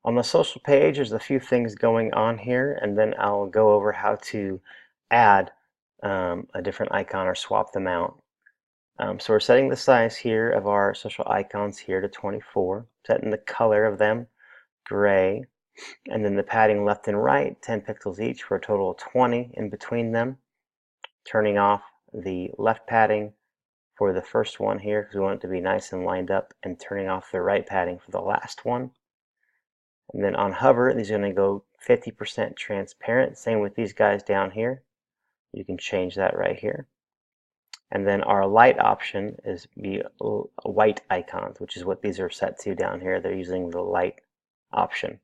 On the social page, there's a few things going on here, and then I'll go over how to add a different icon or swap them out. So we're setting the size here of our social icons here to 24, setting the color of them gray, and then the padding left and right, 10 pixels each for a total of 20 in between them. Turning off the left padding for the first one here because we want it to be nice and lined up, and turning off the right padding for the last one. And then on hover, these are going to go 50% transparent. Same with these guys down here. You can change that right here. And then our light option is be white icons, which is what these are set to down here. They're using the light option.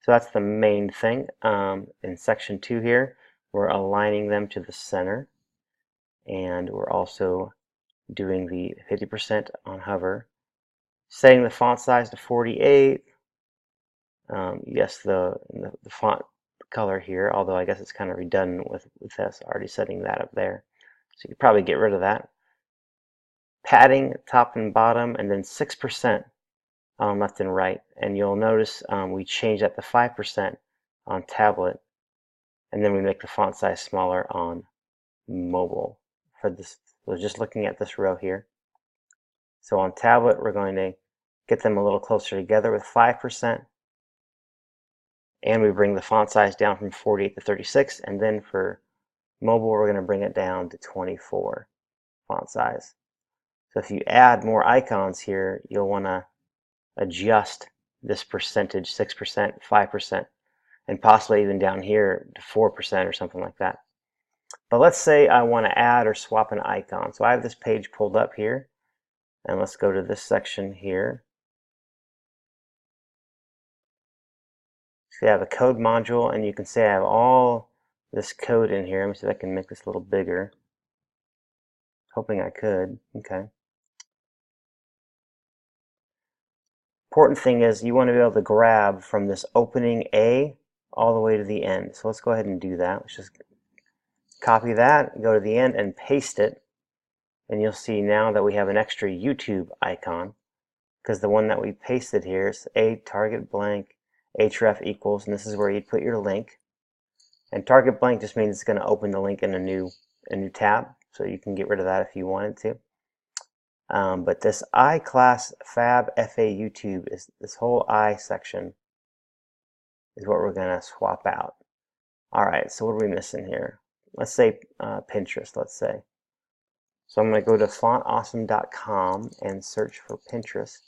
So that's the main thing. In section 2 here, we're aligning them to the center. And we're also doing the 50% on hover. Setting the font size to 48. Yes, the font color here, although I guess it's kind of redundant with us already setting that up there. So you could probably get rid of that. Padding top and bottom, and then 6% on left and right. And you'll notice we change that to 5% on tablet, and then we make the font size smaller on mobile. For this, we're just looking at this row here. So on tablet, we're going to get them a little closer together with 5%. And we bring the font size down from 48 to 36, and then for mobile we're going to bring it down to 24 font size. So if you add more icons here, you'll want to adjust this percentage, 6%, 5%, and possibly even down here to 4% or something like that. But let's say I want to add or swap an icon. So I have this page pulled up here, and let's go to this section here. So you have a code module, and you can say I have all this code in here. Let me see if I can make this a little bigger. Hoping I could. Okay. Important thing is you want to be able to grab from this opening A all the way to the end. So let's go ahead and do that. Let's just copy that, go to the end, and paste it. And you'll see now that we have an extra YouTube icon, because the one that we pasted here is a target blank href equals, and this is where you'd put your link. And target blank just means it's going to open the link in a new tab, so you can get rid of that if you wanted to. But this I class fab fa YouTube is this whole I section is what we're going to swap out. All right, so what are we missing here? Let's say Pinterest, let's say. So I'm going to go to fontawesome.com and search for Pinterest.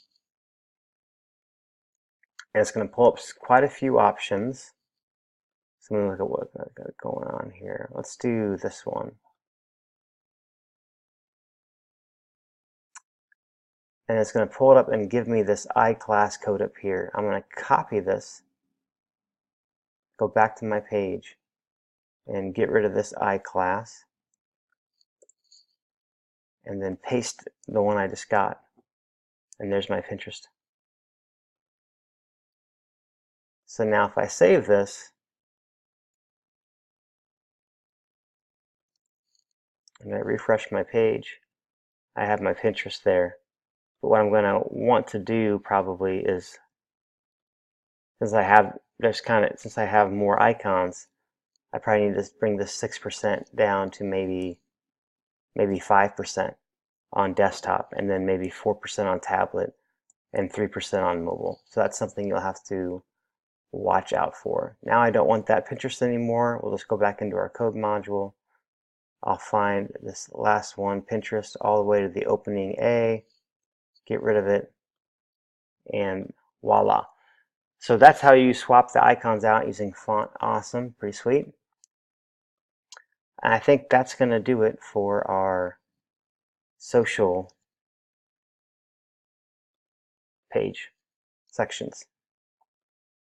And it's going to pull up quite a few options. So I'm going to look at what I've got going on here. Let's do this one. And it's going to pull it up and give me this iClass code up here. I'm going to copy this, go back to my page, and get rid of this iClass, and then paste the one I just got. And there's my Pinterest. So now if I save this, and I refresh my page, I have my Pinterest there. But what I'm going to want to do probably is, since I have more icons, I probably need to bring this 6% down to maybe 5% on desktop, and then maybe 4% on tablet, and 3% on mobile. So that's something you'll have to watch out for. Now I don't want that Pinterest anymore. We'll just go back into our code module. I'll find this last one, Pinterest, all the way to the opening A, get rid of it, and voila. So that's how you swap the icons out using Font Awesome. Pretty sweet. And I think that's going to do it for our social page sections.